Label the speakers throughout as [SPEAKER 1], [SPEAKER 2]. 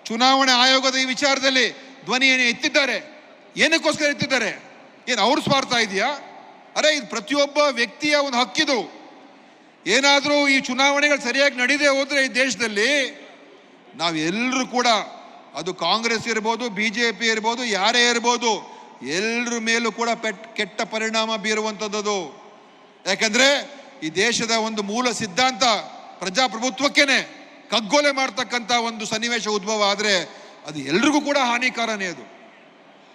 [SPEAKER 1] ಚುನಾವಣೆ ಆಯೋಗದ ಈ ವಿಚಾರದಲ್ಲಿ ಧ್ವನಿಯನ್ನು ಎತ್ತಿದ್ದಾರೆ. ಏನಕ್ಕೋಸ್ಕರ ಎತ್ತಿದ್ದಾರೆ? ಏನು ಅವ್ರ ಸ್ವಾರ್ಥ ಇದೆಯಾ? ಅರೆ, ಇದು ಪ್ರತಿಯೊಬ್ಬ ವ್ಯಕ್ತಿಯ ಒಂದು ಹಕ್ಕಿದು. ಏನಾದರೂ ಈ ಚುನಾವಣೆಗಳು ಸರಿಯಾಗಿ ನಡೀದೇ ಹೋದ್ರೆ ಈ ದೇಶದಲ್ಲಿ ನಾವೆಲ್ಲರೂ ಕೂಡ, ಅದು ಕಾಂಗ್ರೆಸ್ ಇರ್ಬೋದು, BJP ಇರ್ಬೋದು, ಯಾರೇ ಇರ್ಬೋದು, ಎಲ್ಲರ ಮೇಲೂ ಕೂಡ ಕೆಟ್ಟ ಪರಿಣಾಮ ಬೀರುವಂಥದ್ದು. ಯಾಕಂದ್ರೆ ಈ ದೇಶದ ಒಂದು ಮೂಲ ಸಿದ್ಧಾಂತ ಪ್ರಜಾಪ್ರಭುತ್ವಕ್ಕೇನೆ ಕಗ್ಗೊಲೆ ಮಾಡ್ತಕ್ಕಂಥ ಒಂದು ಸನ್ನಿವೇಶ ಉದ್ಭವ ಆದರೆ ಅದು ಎಲ್ರಿಗೂ ಕೂಡ ಹಾನಿಕಾರನೇ. ಅದು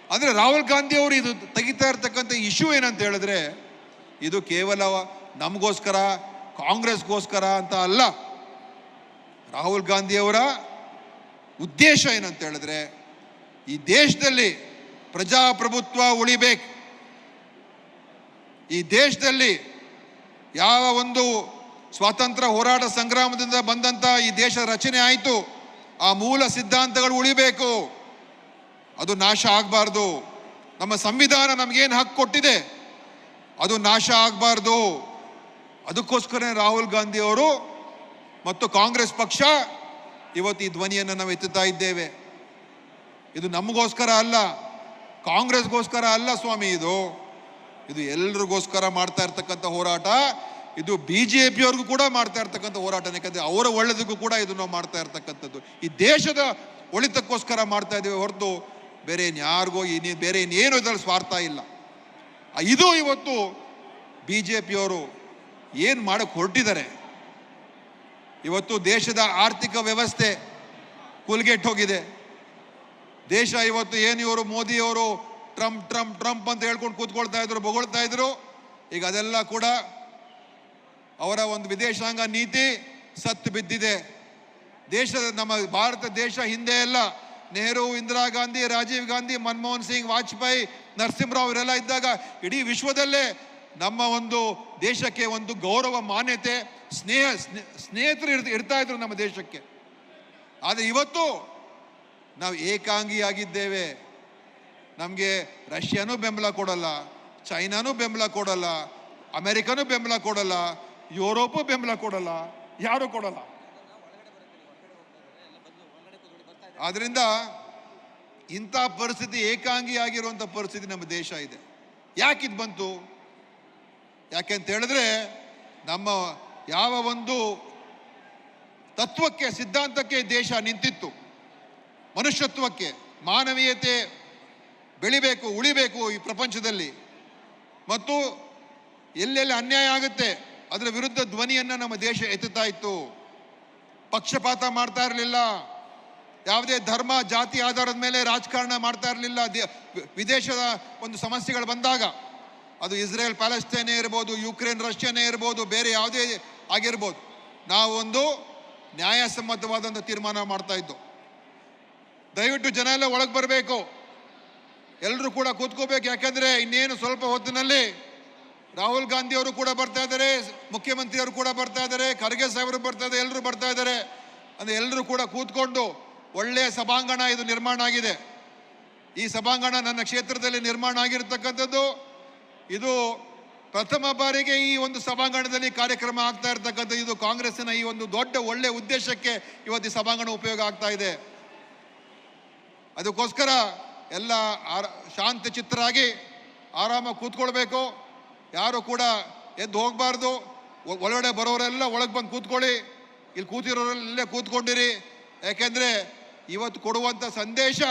[SPEAKER 1] ಅಂದರೆ ರಾಹುಲ್ ಗಾಂಧಿ ಅವರು ಇದು ತೆಗಿತಾ ಇರ್ತಕ್ಕಂಥ ಇಶ್ಯೂ ಏನಂತ ಹೇಳಿದ್ರೆ, ಇದು ಕೇವಲ ನಮಗೋಸ್ಕರ, ಕಾಂಗ್ರೆಸ್ಗೋಸ್ಕರ ಅಂತ ಅಲ್ಲ. ರಾಹುಲ್ ಗಾಂಧಿಯವರ ಉದ್ದೇಶ ಏನಂತ ಹೇಳಿದ್ರೆ, ಈ ದೇಶದಲ್ಲಿ ಪ್ರಜಾಪ್ರಭುತ್ವ ಉಳಿಬೇಕು. ಈ ದೇಶದಲ್ಲಿ ಯಾವ ಒಂದು ಸ್ವಾತಂತ್ರ್ಯ ಹೋರಾಟ ಸಂಗ್ರಾಮದಿಂದ ಬಂದಂಥ ಈ ದೇಶ ರಚನೆ ಆಯಿತು, ಆ ಮೂಲ ಸಿದ್ಧಾಂತಗಳು ಉಳಿಬೇಕು, ಅದು ನಾಶ ಆಗಬಾರ್ದು. ನಮ್ಮ ಸಂವಿಧಾನ ನಮಗೇನು ಹಕ್ಕು ಕೊಟ್ಟಿದೆ ಅದು ನಾಶ ಆಗಬಾರ್ದು. ಅದಕ್ಕೋಸ್ಕರ ರಾಹುಲ್ ಗಾಂಧಿ ಅವರು ಮತ್ತು ಕಾಂಗ್ರೆಸ್ ಪಕ್ಷ ಇವತ್ತು ಈ ಧ್ವನಿಯನ್ನು ನಾವು ಎತ್ತುತ್ತಾ ಇದ್ದೇವೆ. ಇದು ನಮಗೋಸ್ಕರ ಅಲ್ಲ, ಕಾಂಗ್ರೆಸ್ಗೋಸ್ಕರ ಅಲ್ಲ ಸ್ವಾಮಿ, ಇದು ಎಲ್ರಿಗೋಸ್ಕರ ಮಾಡ್ತಾ ಇರ್ತಕ್ಕಂಥ ಹೋರಾಟ. ಇದು BJP ಅವ್ರಿಗೂ ಕೂಡ ಮಾಡ್ತಾ ಇರ್ತಕ್ಕಂಥ ಹೋರಾಟ. ಯಾಕಂದರೆ ಅವರ ಒಳ್ಳೆದಕ್ಕೂ ಕೂಡ ಇದು ನಾವು ಮಾಡ್ತಾ ಇರ್ತಕ್ಕಂಥದ್ದು. ಈ ದೇಶದ ಒಳಿತಕ್ಕೋಸ್ಕರ ಮಾಡ್ತಾ ಇದ್ದೇವೆ ಹೊರತು ಬೇರೆ ಇನ್ಯಾರಿಗೋ ಬೇರೆ ಇನ್ನೇನು ಇದರಲ್ಲಿ ಸ್ವಾರ್ಥ ಇಲ್ಲ. ಇದು ಇವತ್ತು BJP ಅವರು ಏನು ಮಾಡಕ್ಕೆ ಹೊರಟಿದ್ದಾರೆ. ಇವತ್ತು ದೇಶದ ಆರ್ಥಿಕ ವ್ಯವಸ್ಥೆ ಕುಲ್ಗೆಟ್ಟು ಹೋಗಿದೆ. ದೇಶ ಇವತ್ತು ಏನು ಇವರು ಮೋದಿಯವರು ಟ್ರಂಪ್ ಟ್ರಂಪ್ ಟ್ರಂಪ್ ಅಂತ ಹೇಳ್ಕೊಂಡು ಕೂತ್ಕೊಳ್ತಾ ಇದ್ರು, ಬೊಗಳ್ತಾ ಇದ್ರು. ಈಗ ಅದೆಲ್ಲ ಕೂಡ ಅವರ ಒಂದು ವಿದೇಶಾಂಗ ನೀತಿ ಸತ್ತು ಬಿದ್ದಿದೆ. ದೇಶದ ನಮ್ಮ ಭಾರತ ದೇಶ ಹಿಂದೆ ಎಲ್ಲ ನೆಹರು, ಇಂದಿರಾ ಗಾಂಧಿ, ರಾಜೀವ್ ಗಾಂಧಿ, ಮನಮೋಹನ್ ಸಿಂಗ್, ವಾಜಪೇಯಿ, ನರಸಿಂಹರಾವ್ ಇವರೆಲ್ಲ ಇದ್ದಾಗ ಇಡೀ ವಿಶ್ವದಲ್ಲೇ ನಮ್ಮ ಒಂದು ದೇಶಕ್ಕೆ ಒಂದು ಗೌರವ, ಮಾನ್ಯತೆ, ಸ್ನೇಹಿತರು ಇರ್ತಾ ಇದ್ರು ನಮ್ಮ ದೇಶಕ್ಕೆ. ಆದರೆ ಇವತ್ತು ನಾವು ಏಕಾಂಗಿಯಾಗಿದ್ದೇವೆ. ನಮಗೆ ರಷ್ಯಾನೂ ಬೆಂಬಲ ಕೊಡಲ್ಲ, ಚೈನಾನೂ ಬೆಂಬಲ ಕೊಡಲ್ಲ, ಅಮೆರಿಕನೂ ಬೆಂಬಲ ಕೊಡಲ್ಲ, ಯುರೋಪು ಬೆಂಬಲ ಕೊಡಲ್ಲ, ಯಾರೂ ಕೊಡಲ್ಲ. ಆದ್ರಿಂದ ಇಂಥ ಪರಿಸ್ಥಿತಿ, ಏಕಾಂಗಿಯಾಗಿರುವಂಥ ಪರಿಸ್ಥಿತಿ ನಮ್ಮ ದೇಶ ಇದೆ. ಯಾಕಿದು ಬಂತು? ಯಾಕೆಂತ ಹೇಳಿದ್ರೆ, ನಮ್ಮ ಯಾವ ಒಂದು ತತ್ವಕ್ಕೆ, ಸಿದ್ಧಾಂತಕ್ಕೆ ದೇಶ ನಿಂತಿತ್ತು, ಮನುಷ್ಯತ್ವಕ್ಕೆ, ಮಾನವೀಯತೆ ಬೆಳಿಬೇಕು, ಉಳಿಬೇಕು ಈ ಪ್ರಪಂಚದಲ್ಲಿ, ಮತ್ತು ಎಲ್ಲೆಲ್ಲಿ ಅನ್ಯಾಯ ಆಗುತ್ತೆ ಅದರ ವಿರುದ್ಧ ಧ್ವನಿಯನ್ನು ನಮ್ಮ ದೇಶ ಎತ್ತುತ್ತಾ ಇತ್ತು. ಪಕ್ಷಪಾತ ಮಾಡ್ತಾ ಇರಲಿಲ್ಲ. ಯಾವುದೇ ಧರ್ಮ, ಜಾತಿ ಆಧಾರದ ಮೇಲೆ ರಾಜಕಾರಣ ಮಾಡ್ತಾ ಇರಲಿಲ್ಲ. ವಿದೇಶದ ಒಂದು ಸಮಸ್ಯೆಗಳು ಬಂದಾಗ, ಅದು ಇಸ್ರೇಲ್ ಪ್ಯಾಲೆಸ್ತೈನೇ ಇರ್ಬೋದು, ಯುಕ್ರೇನ್ ರಷ್ಯಾನೇ ಇರ್ಬೋದು, ಬೇರೆ ಯಾವುದೇ ಆಗಿರ್ಬೋದು, ನಾವು ಒಂದು ನ್ಯಾಯಸಮ್ಮತವಾದಂಥ ತೀರ್ಮಾನ ಮಾಡ್ತಾ ಇದ್ದು. ದಯವಿಟ್ಟು ಜನ ಎಲ್ಲ ಒಳಗೆ ಬರಬೇಕು, ಎಲ್ಲರೂ ಕೂಡ ಕೂತ್ಕೋಬೇಕು. ಯಾಕಂದರೆ ಇನ್ನೇನು ಸ್ವಲ್ಪ ಹೊತ್ತಿನಲ್ಲಿ ರಾಹುಲ್ ಗಾಂಧಿ ಅವರು ಕೂಡ ಬರ್ತಾ ಇದ್ದಾರೆ, ಮುಖ್ಯಮಂತ್ರಿಯವರು ಕೂಡ ಬರ್ತಾ ಇದ್ದಾರೆ, ಖರ್ಗೆ ಸಾಹೇಬರು ಬರ್ತಾ ಇದ್ದಾರೆ, ಎಲ್ಲರೂ ಬರ್ತಾ ಇದ್ದಾರೆ. ಅಂದರೆ ಎಲ್ಲರೂ ಕೂಡ ಕೂತ್ಕೊಂಡು ಒಳ್ಳೆಯ ಸಭಾಂಗಣ ಇದು ನಿರ್ಮಾಣ ಆಗಿದೆ. ಈ ಸಭಾಂಗಣ ನನ್ನ ಕ್ಷೇತ್ರದಲ್ಲಿ ನಿರ್ಮಾಣ ಆಗಿರತಕ್ಕಂಥದ್ದು. ಇದು ಪ್ರಥಮ ಬಾರಿಗೆ ಈ ಒಂದು ಸಭಾಂಗಣದಲ್ಲಿ ಕಾರ್ಯಕ್ರಮ ಆಗ್ತಾ ಇರ್ತಕ್ಕಂಥದ್ದು. ಇದು ಕಾಂಗ್ರೆಸ್ಸಿನ ಈ ಒಂದು ದೊಡ್ಡ ಒಳ್ಳೆಯ ಉದ್ದೇಶಕ್ಕೆ ಇವತ್ತು ಈ ಸಭಾಂಗಣ ಉಪಯೋಗ ಆಗ್ತಾ ಇದೆ. ಅದಕ್ಕೋಸ್ಕರ ಎಲ್ಲ ಶಾಂತ ಚಿತ್ತರಾಗಿ ಆರಾಮಾಗಿ ಕೂತ್ಕೊಳ್ಬೇಕು. ಯಾರು ಕೂಡ ಎದ್ದು ಹೋಗಬಾರ್ದು. ಒಳಗಡೆ ಬರೋರೆಲ್ಲ ಒಳಗೆ ಬಂದು ಕೂತ್ಕೊಳ್ಳಿ, ಇಲ್ಲಿ ಕೂತಿರೋರೆಲ್ಲೇ ಕೂತ್ಕೊಂಡಿರಿ. ಯಾಕೆಂದರೆ ಇವತ್ತು ಕೊಡುವಂಥ ಸಂದೇಶ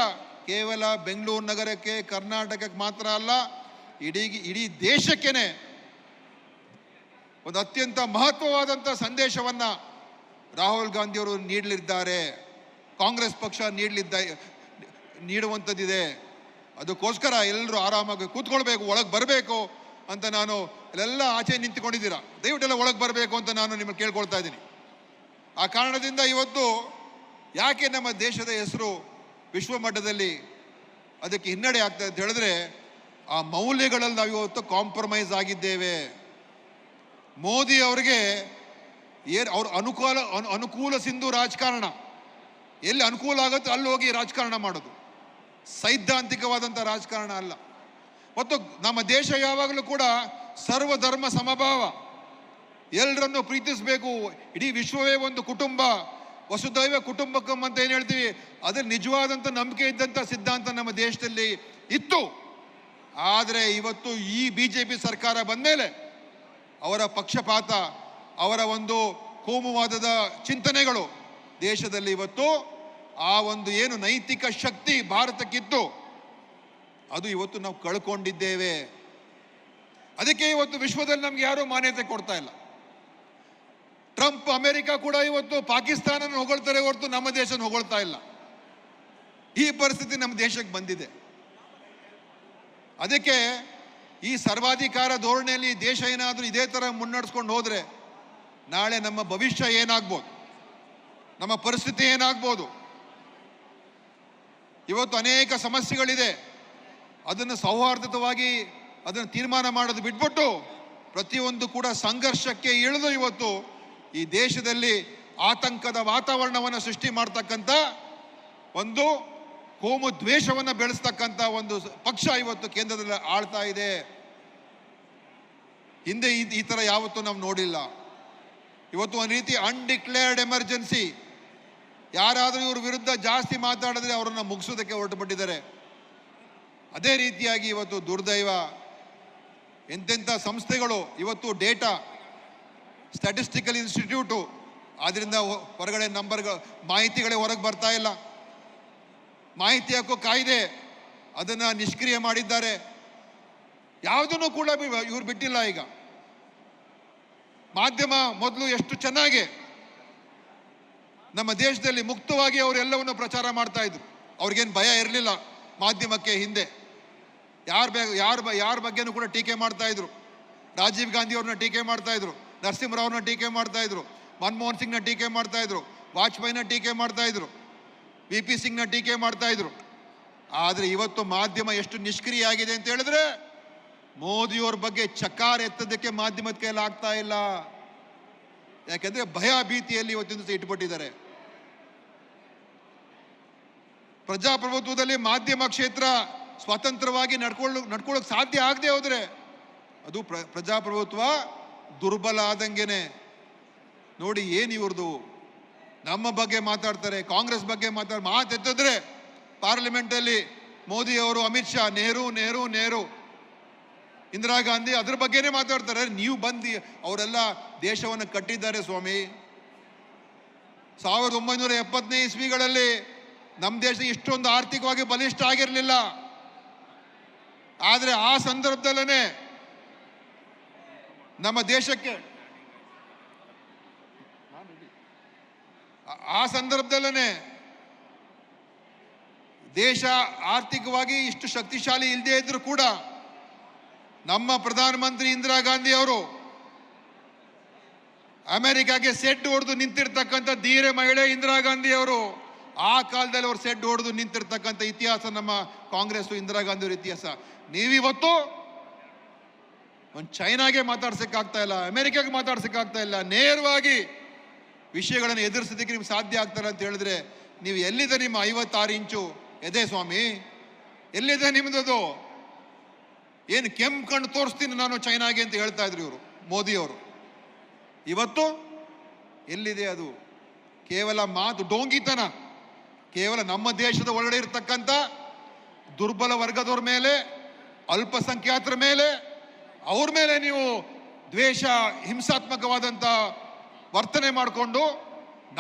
[SPEAKER 1] ಕೇವಲ ಬೆಂಗಳೂರು ನಗರಕ್ಕೆ, ಕರ್ನಾಟಕಕ್ಕೆ ಮಾತ್ರ ಅಲ್ಲ, ಇಡೀ ದೇಶಕ್ಕೇನೆ ಒಂದು ಅತ್ಯಂತ ಮಹತ್ವವಾದಂಥ ಸಂದೇಶವನ್ನು ರಾಹುಲ್ ಗಾಂಧಿಯವರು ನೀಡಲಿದ್ದಾರೆ, ಕಾಂಗ್ರೆಸ್ ಪಕ್ಷ ನೀಡುವಂಥದ್ದಿದೆ. ಅದಕ್ಕೋಸ್ಕರ ಎಲ್ಲರೂ ಆರಾಮಾಗಿ ಕೂತ್ಕೊಳ್ಬೇಕು, ಒಳಗೆ ಬರಬೇಕು ಅಂತ ನಾನು ಇಲ್ಲೆಲ್ಲ ಆಚೆ ನಿಂತುಕೊಂಡಿದ್ದೀರಾ, ದಯವಿಟ್ಟೆಲ್ಲ ಒಳಗೆ ಬರಬೇಕು ಅಂತ ನಾನು ನಿಮ್ಮನ್ನು ಕೇಳ್ಕೊಳ್ತಾ ಇದ್ದೀನಿ. ಆ ಕಾರಣದಿಂದ ಇವತ್ತು ಯಾಕೆ ನಮ್ಮ ದೇಶದ ಹೆಸರು ವಿಶ್ವ ಮಟ್ಟದಲ್ಲಿ ಅದಕ್ಕೆ ಹಿನ್ನಡೆ ಆಗ್ತದೆ ಅಂತ ಹೇಳಿದ್ರೆ, ಆ ಮೌಲ್ಯಗಳಲ್ಲಿ ನಾವು ಇವತ್ತು ಕಾಂಪ್ರಮೈಸ್ ಆಗಿದ್ದೇವೆ. ಮೋದಿ ಅವರಿಗೆ ಅವ್ರ ಅನುಕೂಲ ಸಿಂಧು ರಾಜಕಾರಣ, ಎಲ್ಲಿ ಅನುಕೂಲ ಆಗುತ್ತೆ ಅಲ್ಲಿ ಹೋಗಿ ರಾಜಕಾರಣ ಮಾಡೋದು, ಸೈದ್ಧಾಂತಿಕವಾದಂಥ ರಾಜಕಾರಣ ಅಲ್ಲ. ಮತ್ತು ನಮ್ಮ ದೇಶ ಯಾವಾಗಲೂ ಕೂಡ ಸರ್ವಧರ್ಮ ಸಮಭಾವ, ಎಲ್ಲರನ್ನು ಪ್ರೀತಿಸಬೇಕು, ಇಡೀ ವಿಶ್ವವೇ ಒಂದು ಕುಟುಂಬ, ವಸುದೈವ ಕುಟುಂಬಕಂ ಅಂತ ಏನು ಹೇಳ್ತೀವಿ, ಅದ್ರ ನಿಜವಾದಂಥ ನಂಬಿಕೆ ಇದ್ದಂಥ ಸಿದ್ಧಾಂತ ನಮ್ಮ ದೇಶದಲ್ಲಿ ಇತ್ತು. ಆದರೆ ಇವತ್ತು ಈ BJP ಸರ್ಕಾರ ಬಂದಮೇಲೆ ಅವರ ಪಕ್ಷಪಾತ, ಅವರ ಒಂದು ಕೋಮುವಾದದ ಚಿಂತನೆಗಳು ದೇಶದಲ್ಲಿ ಇವತ್ತು ಆ ಒಂದು ಏನು ನೈತಿಕ ಶಕ್ತಿ ಭಾರತಕ್ಕಿತ್ತು ಅದು ಇವತ್ತು ನಾವು ಕಳ್ಕೊಂಡಿದ್ದೇವೆ. ಅದಕ್ಕೆ ಇವತ್ತು ವಿಶ್ವದಲ್ಲಿ ನಮ್ಗೆ ಯಾರೂ ಮಾನ್ಯತೆ ಕೊಡ್ತಾ ಇಲ್ಲ. ಟ್ರಂಪ್ ಅಮೆರಿಕ ಕೂಡ ಇವತ್ತು ಪಾಕಿಸ್ತಾನ ಹೊಗಳ್ತಾರೆ ಹೊರತು ನಮ್ಮ ದೇಶನ ಹೊಗಳ್ತಾ ಇಲ್ಲ. ಈ ಪರಿಸ್ಥಿತಿ ನಮ್ಮ ದೇಶಕ್ಕೆ ಬಂದಿದೆ. ಅದಕ್ಕೆ ಈ ಸರ್ವಾಧಿಕಾರ ಧೋರಣೆಯಲ್ಲಿ ದೇಶ ಏನಾದರೂ ಇದೇ ಥರ ಮುನ್ನಡೆಸ್ಕೊಂಡು ಹೋದರೆ ನಾಳೆ ನಮ್ಮ ಭವಿಷ್ಯ ಏನಾಗ್ಬೋದು, ನಮ್ಮ ಪರಿಸ್ಥಿತಿ ಏನಾಗ್ಬೋದು. ಇವತ್ತು ಅನೇಕ ಸಮಸ್ಯೆಗಳಿದೆ, ಅದನ್ನು ಸೌಹಾರ್ದತವಾಗಿ ಅದನ್ನು ತೀರ್ಮಾನ ಮಾಡೋದು ಬಿಟ್ಬಿಟ್ಟು ಪ್ರತಿಯೊಂದು ಕೂಡ ಸಂಘರ್ಷಕ್ಕೆ ಇಳಿದು ಇವತ್ತು ಈ ದೇಶದಲ್ಲಿ ಆತಂಕದ ವಾತಾವರಣವನ್ನು ಸೃಷ್ಟಿ ಮಾಡ್ತಕ್ಕಂಥ ಒಂದು ಕೋಮು ದ್ವೇಷವನ್ನು ಬೆಳೆಸ್ತಕ್ಕಂಥ ಒಂದು ಪಕ್ಷ ಇವತ್ತು ಕೇಂದ್ರದಲ್ಲಿ ಆಳ್ತಾ ಇದೆ. ಹಿಂದೆ ಈ ಥರ ಯಾವತ್ತೂ ನಾವು ನೋಡಿಲ್ಲ. ಇವತ್ತು ಒಂದು ರೀತಿ ಅನ್ಡಿಕ್ಲೇರ್ಡ್ ಎಮರ್ಜೆನ್ಸಿ, ಯಾರಾದರೂ ಇವ್ರ ವಿರುದ್ಧ ಜಾಸ್ತಿ ಮಾತಾಡಿದ್ರೆ ಅವರನ್ನು ಮುಗಿಸೋದಕ್ಕೆ ಹೊರಟು ಬಿಟ್ಟಿದ್ದಾರೆ. ಅದೇ ರೀತಿಯಾಗಿ ಇವತ್ತು ದುರ್ದೈವ, ಎಂತೆಂಥ ಸಂಸ್ಥೆಗಳು ಇವತ್ತು ಡೇಟಾ ಸ್ಟ್ಯಾಟಿಸ್ಟಿಕಲ್ ಇನ್ಸ್ಟಿಟ್ಯೂಟು, ಅದರಿಂದ ಹೊರಗಡೆ ಮಾಹಿತಿಗಳೇ ಹೊರಗೆ ಬರ್ತಾ ಇಲ್ಲ. ಮಾಹಿತಿ ಹಕ್ಕು ಕಾಯ್ದೆ ಅದನ್ನು ನಿಷ್ಕ್ರಿಯ ಮಾಡಿದ್ದಾರೆ. ಯಾವುದನ್ನು ಕೂಡ ಇವ್ರು ಬಿಟ್ಟಿಲ್ಲ. ಈಗ ಮಾಧ್ಯಮ ಮೊದಲು ಎಷ್ಟು ಚೆನ್ನಾಗಿ ನಮ್ಮ ದೇಶದಲ್ಲಿ ಮುಕ್ತವಾಗಿ ಅವರೆಲ್ಲವನ್ನು ಪ್ರಚಾರ ಮಾಡ್ತಾ ಇದ್ರು, ಅವ್ರಿಗೇನು ಭಯ ಇರಲಿಲ್ಲ ಮಾಧ್ಯಮಕ್ಕೆ. ಹಿಂದೆ ಯಾರ ಬಗ್ಗೆನೂ ಕೂಡ ಟೀಕೆ ಮಾಡ್ತಾ ಇದ್ರು. ರಾಜೀವ್ ಗಾಂಧಿ ಅವ್ರನ್ನ ಟೀಕೆ ಮಾಡ್ತಾ ಇದ್ರು, ನರಸಿಂಹರಾವ್ರನ್ನ ಟೀಕೆ ಮಾಡ್ತಾ ಇದ್ರು, ಮನಮೋಹನ್ ಸಿಂಗ್ನ ಟೀಕೆ ಮಾಡ್ತಾ ಇದ್ರು, ವಾಜಪೇಯಿನ ಟೀಕೆ ಮಾಡ್ತಾ ಇದ್ರು, VP ಸಿಂಗ್ನ ಟೀಕೆ ಮಾಡ್ತಾ ಇದ್ರು. ಆದರೆ ಇವತ್ತು ಮಾಧ್ಯಮ ಎಷ್ಟು ನಿಷ್ಕ್ರಿಯ ಆಗಿದೆ ಅಂತ ಹೇಳಿದ್ರೆ ಮೋದಿಯವ್ರ ಬಗ್ಗೆ ಚಕಾರ ಎತ್ತೋದಕ್ಕೆ ಮಾಧ್ಯಮದ ಕೈಯಲ್ಲಿ ಆಗ್ತಾ ಇಲ್ಲ. ಯಾಕೆಂದ್ರೆ ಭಯ ಭೀತಿಯಲ್ಲಿ ಇವತ್ತಿನ ದಿವಸ ಇಟ್ಬಿಟ್ಟಿದ್ದಾರೆ. ಪ್ರಜಾಪ್ರಭುತ್ವದಲ್ಲಿ ಮಾಧ್ಯಮ ಕ್ಷೇತ್ರ ಸ್ವತಂತ್ರವಾಗಿ ನಡ್ಕೊಳ್ಳೋಕೆ ಸಾಧ್ಯ ಆಗದೆ ಹೋದ್ರೆ ಅದು ಪ್ರಜಾಪ್ರಭುತ್ವ ದುರ್ಬಲ ಆದಂಗೆನೆ. ನೋಡಿ ಏನು ಇವ್ರದು, ನಮ್ಮ ಬಗ್ಗೆ ಮಾತಾಡ್ತಾರೆ, ಕಾಂಗ್ರೆಸ್ ಬಗ್ಗೆ ಮಾತೆತ್ತಿದ್ರೆ ಪಾರ್ಲಿಮೆಂಟಲ್ಲಿ ಮೋದಿ ಅವರು, ಅಮಿತ್ ಶಾ, ನೆಹರು, ಇಂದಿರಾ ಗಾಂಧಿ ಅದ್ರ ಬಗ್ಗೆನೇ ಮಾತಾಡ್ತಾರೆ. ನೀವು ಬಂದು ಅವರೆಲ್ಲ ದೇಶವನ್ನು ಕಟ್ಟಿದ್ದಾರೆ ಸ್ವಾಮಿ. 1970ನೇ ಇಸ್ವಿಗಳಲ್ಲಿ ನಮ್ಮ ದೇಶ ಇಷ್ಟೊಂದು ಆರ್ಥಿಕವಾಗಿ ಬಲಿಷ್ಠ ಆಗಿರಲಿಲ್ಲ. ಆದರೆ ಆ ಸಂದರ್ಭದಲ್ಲೇ ನಮ್ಮ ದೇಶಕ್ಕೆ ದೇಶ ಆರ್ಥಿಕವಾಗಿ ಇಷ್ಟು ಶಕ್ತಿಶಾಲಿ ಇಲ್ಲದೆ ಇದ್ರೂ ಕೂಡ ನಮ್ಮ ಪ್ರಧಾನಮಂತ್ರಿ ಇಂದಿರಾ ಗಾಂಧಿ ಅವರು ಅಮೆರಿಕಾಗೆ ಸೆಡ್ ಹೊಡೆದು ನಿಂತಿರ್ತಕ್ಕಂಥ ಧೀರ ಮಹಿಳೆ ಇಂದಿರಾ ಗಾಂಧಿ ಅವರು. ಆ ಕಾಲದಲ್ಲಿ ಅವರು ಸೆಡ್ ಹೊಡೆದು ನಿಂತಿರ್ತಕ್ಕಂಥ ಇತಿಹಾಸ ನಮ್ಮ ಕಾಂಗ್ರೆಸ್ ಇಂದಿರಾ ಗಾಂಧಿ ಅವರ ಇತಿಹಾಸ. ನೀವಿವತ್ತು ಒಂದು ಚೈನಾಗೆ ಮಾತಾಡ್ಸಕ್ಕಾಗ್ತಾ ಇಲ್ಲ, ಅಮೆರಿಕಾಗೆ ಮಾತಾಡ್ಸಕ್ಕಾಗ್ತಾ ಇಲ್ಲ. ನೇರವಾಗಿ ವಿಷಯಗಳನ್ನು ಎದುರಿಸೋದಕ್ಕೆ ನಿಮ್ಗೆ ಸಾಧ್ಯ ಆಗ್ತಾರೆ ಅಂತ ಹೇಳಿದ್ರೆ ನೀವು ಎಲ್ಲಿದೆ ನಿಮ್ಮ 56 ಇಂಚು ಎದೆ ಸ್ವಾಮಿ? ಎಲ್ಲಿದೆ ನಿಮ್ದದು? ಏನು ಕೆಂಪು ಕಣ್ಣು ತೋರಿಸ್ತೀನಿ ನಾನು ಚೈನಾಗೆ ಅಂತ ಹೇಳ್ತಾ ಇದ್ರು ಇವರು ಮೋದಿಯವರು. ಇವತ್ತು ಎಲ್ಲಿದೆ ಅದು? ಕೇವಲ ಮಾತು, ಡೋಂಗಿತನ. ಕೇವಲ ನಮ್ಮ ದೇಶದ ಒಳಗಡೆ ಇರ್ತಕ್ಕಂಥ ದುರ್ಬಲ ವರ್ಗದವ್ರ ಮೇಲೆ, ಅಲ್ಪಸಂಖ್ಯಾತರ ಮೇಲೆ, ಅವ್ರ ಮೇಲೆ ನೀವು ದ್ವೇಷ, ಹಿಂಸಾತ್ಮಕವಾದಂಥ ವರ್ತನೆ ಮಾಡಿಕೊಂಡು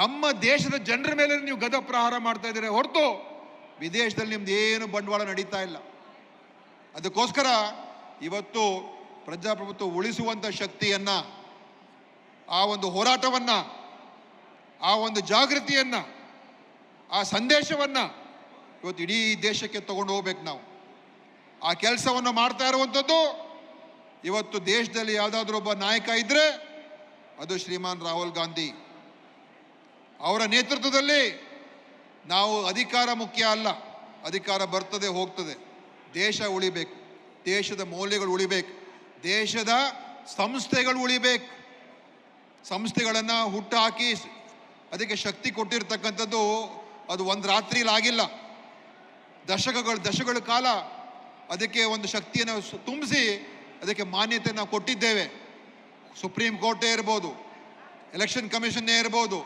[SPEAKER 1] ನಮ್ಮ ದೇಶದ ಜನರ ಮೇಲೆ ನೀವು ಗದ ಪ್ರಹಾರ ಮಾಡ್ತಾ ಇದ್ದೀರಿ ಹೊರತು ವಿದೇಶದಲ್ಲಿ ನಿಮ್ದು ಏನು ಬಂಡವಾಳ ನಡೀತಾ ಇಲ್ಲ. ಅದಕ್ಕೋಸ್ಕರ ಇವತ್ತು ಪ್ರಜಾಪ್ರಭುತ್ವ ಉಳಿಸುವಂಥ ಶಕ್ತಿಯನ್ನು, ಆ ಒಂದು ಹೋರಾಟವನ್ನು, ಆ ಒಂದು ಜಾಗೃತಿಯನ್ನು, ಆ ಸಂದೇಶವನ್ನು ಇವತ್ತು ಇಡೀ ದೇಶಕ್ಕೆ ತಗೊಂಡು ಹೋಗ್ಬೇಕು ನಾವು. ಆ ಕೆಲಸವನ್ನು ಮಾಡ್ತಾ ಇರುವಂಥದ್ದು ಇವತ್ತು ದೇಶದಲ್ಲಿ ಯಾವುದಾದ್ರೂ ಒಬ್ಬ ನಾಯಕ ಇದ್ದರೆ ಅದು ಶ್ರೀಮಾನ್ ರಾಹುಲ್ ಗಾಂಧಿ ಅವರ ನೇತೃತ್ವದಲ್ಲಿ. ನಾವು ಅಧಿಕಾರ ಮುಖ್ಯ ಅಲ್ಲ, ಅಧಿಕಾರ ಬರ್ತದೆ ಹೋಗ್ತದೆ. ದೇಶ ಉಳಿಬೇಕು, ದೇಶದ ಮೌಲ್ಯಗಳು ಉಳಿಬೇಕು, ದೇಶದ ಸಂಸ್ಥೆಗಳು ಉಳಿಬೇಕು. ಸಂಸ್ಥೆಗಳನ್ನು ಹುಟ್ಟುಹಾಕಿ ಅದಕ್ಕೆ ಶಕ್ತಿ ಕೊಟ್ಟಿರ್ತಕ್ಕಂಥದ್ದು ಅದು ಒಂದು ರಾತ್ರಿಯಲ್ಲಿ ಆಗಿಲ್ಲ. ದಶಕಗಳ ಕಾಲ ಅದಕ್ಕೆ ಒಂದು ಶಕ್ತಿಯನ್ನು ತುಂಬಿಸಿ ಅದಕ್ಕೆ ಮಾನ್ಯತೆ ನಾವು ಕೊಟ್ಟಿದ್ದೇವೆ. ಸುಪ್ರೀಂ ಕೋರ್ಟೇ ಇರ್ಬೋದು, ಎಲೆಕ್ಷನ್ ಕಮಿಷನ್ನೇ ಇರ್ಬೋದು,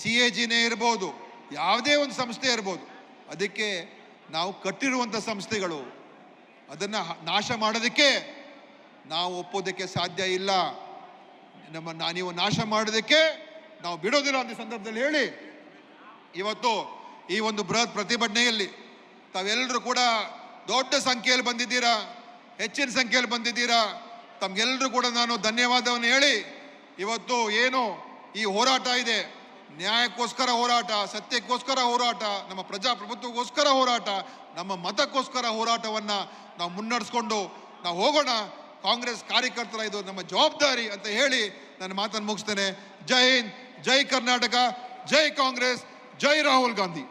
[SPEAKER 1] CAGನೇ ಇರ್ಬೋದು, ಯಾವುದೇ ಒಂದು ಸಂಸ್ಥೆ ಇರ್ಬೋದು, ಅದಕ್ಕೆ ನಾವು ಕಟ್ಟಿರುವಂಥ ಸಂಸ್ಥೆಗಳು, ಅದನ್ನು ನಾಶ ಮಾಡೋದಕ್ಕೆ ನಾವು ಒಪ್ಪೋದಕ್ಕೆ ಸಾಧ್ಯ ಇಲ್ಲ. ನೀವು ನಾಶ ಮಾಡೋದಕ್ಕೆ ನಾವು ಬಿಡೋದಿಲ್ಲ ಅಂತ ಸಂದರ್ಭದಲ್ಲಿ ಹೇಳಿ, ಇವತ್ತು ಈ ಒಂದು ಬೃಹತ್ ಪ್ರತಿಭಟನೆಯಲ್ಲಿ ತಾವೆಲ್ಲರೂ ಕೂಡ ದೊಡ್ಡ ಸಂಖ್ಯೆಯಲ್ಲಿ ಬಂದಿದ್ದೀರಾ, ಹೆಚ್ಚಿನ ಸಂಖ್ಯೆಯಲ್ಲಿ ಬಂದಿದ್ದೀರಾ. ತಮ್ಗೆಲ್ಲರೂ ಕೂಡ ನಾನು ಧನ್ಯವಾದವನ್ನು ಹೇಳಿ, ಇವತ್ತು ಏನು ಈ ಹೋರಾಟ ಇದೆ, ನ್ಯಾಯಕ್ಕೋಸ್ಕರ ಹೋರಾಟ, ಸತ್ಯಕ್ಕೋಸ್ಕರ ಹೋರಾಟ, ನಮ್ಮ ಪ್ರಜಾಪ್ರಭುತ್ವಕ್ಕೋಸ್ಕರ ಹೋರಾಟ, ನಮ್ಮ ಮತಕ್ಕೋಸ್ಕರ ಹೋರಾಟವನ್ನು ನಾವು ಮುನ್ನಡೆಸ್ಕೊಂಡು ನಾವು ಹೋಗೋಣ. ಕಾಂಗ್ರೆಸ್ ಕಾರ್ಯಕರ್ತರ ಇದು ನಮ್ಮ ಜವಾಬ್ದಾರಿ ಅಂತ ಹೇಳಿ ನನ್ನ ಮಾತನ್ನು ಮುಗಿಸ್ತೇನೆ. ಜೈ ಹಿಂದ್, ಜೈ ಕರ್ನಾಟಕ, ಜೈ ಕಾಂಗ್ರೆಸ್, ಜೈ ರಾಹುಲ್ ಗಾಂಧಿ.